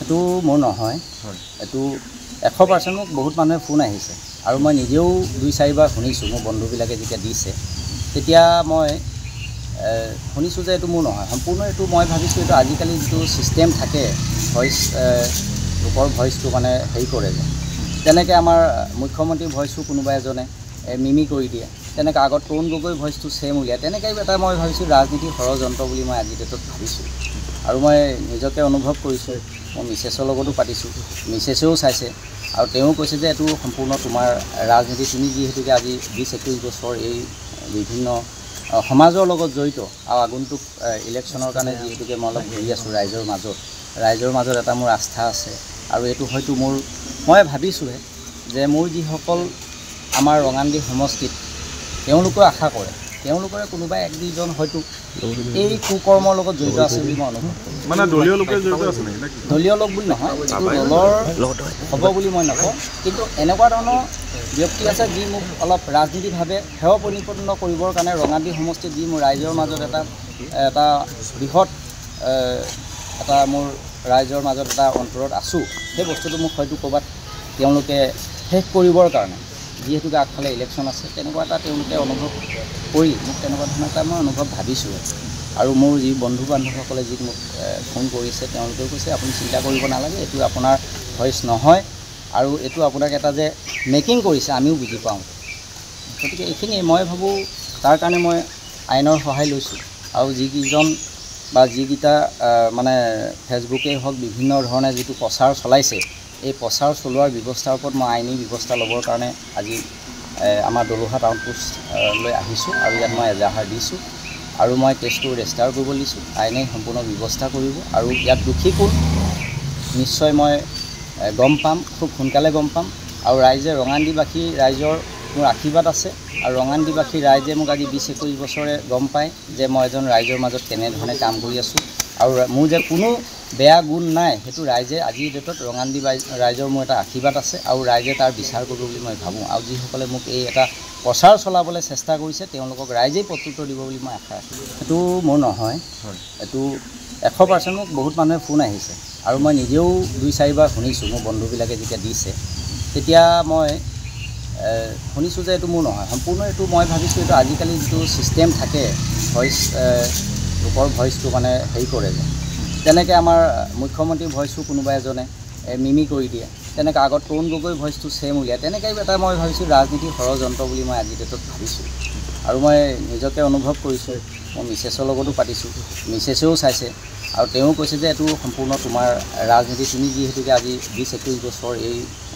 এইটো মোৰ নহয়, এইটো 100% মোক বহুত মানুহে ফোন আহিছে আৰু মই নিজেও 2-4বাৰ শুনিছোঁ। মোৰ বন্ধুবিলাকে যেতিয়া দিছে তেতিয়া মই শুনিছোঁ যে এইটো মোৰ নহয় সম্পূৰ্ণ। এইটো মই ভাবিছোঁ এইটো আজিকালি যিটো ছিষ্টেম থাকে ভইচ, লোকৰ ভইচটো মানে হেৰি কৰে যে, তেনেকৈ আমাৰ মুখ্যমন্ত্ৰীৰ ভইচটো কোনোবা এজনে মিমি কৰি দিয়ে, তেনেকৈ আগত তৰুণ গগৈ ভইচটো ছেম উলিয়ায়, তেনেকৈ এটা মই ভাবিছোঁ ৰাজনীতিৰ ষড়যন্ত্ৰ বুলি মই আজিৰ ডেটত ভাবিছোঁ। আৰু মই নিজকে অনুভৱ কৰিছোঁ, মই মিছেছৰ লগতো পাতিছোঁ, মিছেছেও চাইছে আৰু তেওঁ কৈছে যে এইটো সম্পূৰ্ণ তোমাৰ ৰাজনীতি, তুমি যিহেতুকে আজি 20-21 বছৰ এই বিভিন্ন সমাজৰ লগত জড়িত আৰু আগন্তুক ইলেকশ্যনৰ কাৰণে যিহেতুকে মই অলপ ঘূৰি আছোঁ ৰাইজৰ মাজত এটা মোৰ আস্থা আছে। আৰু এইটো হয়তো মই ভাবিছোঁহে যে মোৰ যিসকল আমাৰ ৰঙানদী সমষ্টিত তেওঁলোকেও আশা কৰে, তেওঁলোকৰে কোনোবা 1-2জন হয়তো এই কুকৰ্মৰ লগত জড়িত আছে বুলি মই অনুভৱ কৰোঁ। মানে দলীয় লোকে জড়িত আছে নেকি? দলীয় লোক বুলি নহয়, এইটো দলৰ হ'ব বুলি মই নকওঁ, কিন্তু এনেকুৱা ধৰণৰ ব্যক্তি আছে যি মোক অলপ ৰাজনীতিভাৱে সেৱা পৰিপূৰ্ণ কৰিবৰ কাৰণে ৰঙানদী সমষ্টিত যি মোৰ ৰাইজৰ মাজত এটা বৃহৎ এটা মোৰ ৰাইজৰ মাজত এটা অন্তৰত আছোঁ, সেই বস্তুটো মোক হয়তো ক'ৰবাত তেওঁলোকে শেষ কৰিবৰ কাৰণে, যিহেতুকে আগফালে ইলেকশ্যন আছে, তেনেকুৱা এটা তেওঁলোকে অনুভৱ কৰি মোক তেনেকুৱা ধৰণৰ এটা মই অনুভৱ ভাবিছোঁ। আৰু মোৰ যি বন্ধু বান্ধৱসকলে যি মোক ফোন কৰিছে তেওঁলোকেও কৈছে আপুনি চিন্তা কৰিব নালাগে, এইটো আপোনাৰ ভইচ নহয় আৰু এইটো আপোনাক এটা যে মেকিং কৰিছে আমিও বুজি পাওঁ। গতিকে এইখিনিয়ে মই ভাবোঁ, তাৰ কাৰণে মই আইনৰ সহায় লৈছোঁ। আৰু যিকেইজন বা যিকেইটা মানে ফেচবুকেই হওক বিভিন্ন ধৰণে যিটো প্ৰচাৰ চলাইছে, এই প্ৰচাৰ চলোৱাৰ ব্যৱস্থাৰ ওপৰত মই আইনী ব্যৱস্থা ল'বৰ কাৰণে আজি আমাৰ দলোহা টাউন পোষ্টলৈ আহিছোঁ আৰু ইয়াত মই এজাহাৰ দিছোঁ আৰু মই কেছটো ৰেজিষ্টাৰ কৰিবলৈ দিছোঁ। আইনে সম্পূৰ্ণ ব্যৱস্থা কৰিব আৰু ইয়াত দোষী কোন নিশ্চয় মই গম পাম, খুব সোনকালে গম পাম। আৰু ৰাইজে ৰঙানদীবাসী ৰাইজৰ মোৰ আশীৰ্বাদ আছে আৰু ৰঙানদীবাসী ৰাইজে মোক আজি 20-21 বছৰে গম পায় যে মই এজন ৰাইজৰ মাজত কেনেধৰণে কাম কৰি আছোঁ আৰু মোৰ যে কোনো বেয়া গুণ নাই, সেইটো ৰাইজে আজিৰ ডেটত ৰঙানদী ৰাইজৰ মোৰ এটা আশীৰ্বাদ আছে আৰু ৰাইজে তাৰ বিচাৰ কৰিব বুলি মই ভাবোঁ। আৰু যিসকলে মোক এই এটা প্ৰচাৰ চলাবলৈ চেষ্টা কৰিছে তেওঁলোকক ৰাইজেই প্ৰত্যুত্তৰ দিব বুলি মই আশা ৰাখিছোঁ। এইটো মোৰ নহয়, এইটো 100% মোক বহুত মানুহে ফোন আহিছে আৰু মই নিজেও 2-4বাৰ শুনিছোঁ। মোৰ বন্ধুবিলাকে যেতিয়া দিছে তেতিয়া মই শুনিছোঁ যে এইটো মোৰ নহয় সম্পূৰ্ণ। এইটো মই ভাবিছোঁ এইটো আজিকালি যিটো ছিষ্টেম থাকে ভইচ, লোকৰ ভইচটো মানে হেৰি কৰে যে, তেনেকৈ আমাৰ মুখ্যমন্ত্ৰীৰ ভইচটো কোনোবা এজনে মিমি কৰি দিয়ে, তেনেকৈ আগত তৰুণ গগৈ ভইচটো ছেম উলিয়ায়, তেনেকৈ এটা মই ভাবিছোঁ ৰাজনীতিৰ ষড়যন্ত্ৰ বুলি মই আজিৰ ডেটত ভাবিছোঁ। আৰু মই নিজকে অনুভৱ কৰিছোঁ, মই মিছেছৰ লগতো পাতিছোঁ, মিছেছেও চাইছে আৰু তেওঁ কৈছে যে এইটো সম্পূৰ্ণ তোমাৰ ৰাজনীতি, তুমি যিহেতুকে আজি 20-21 বছৰ এই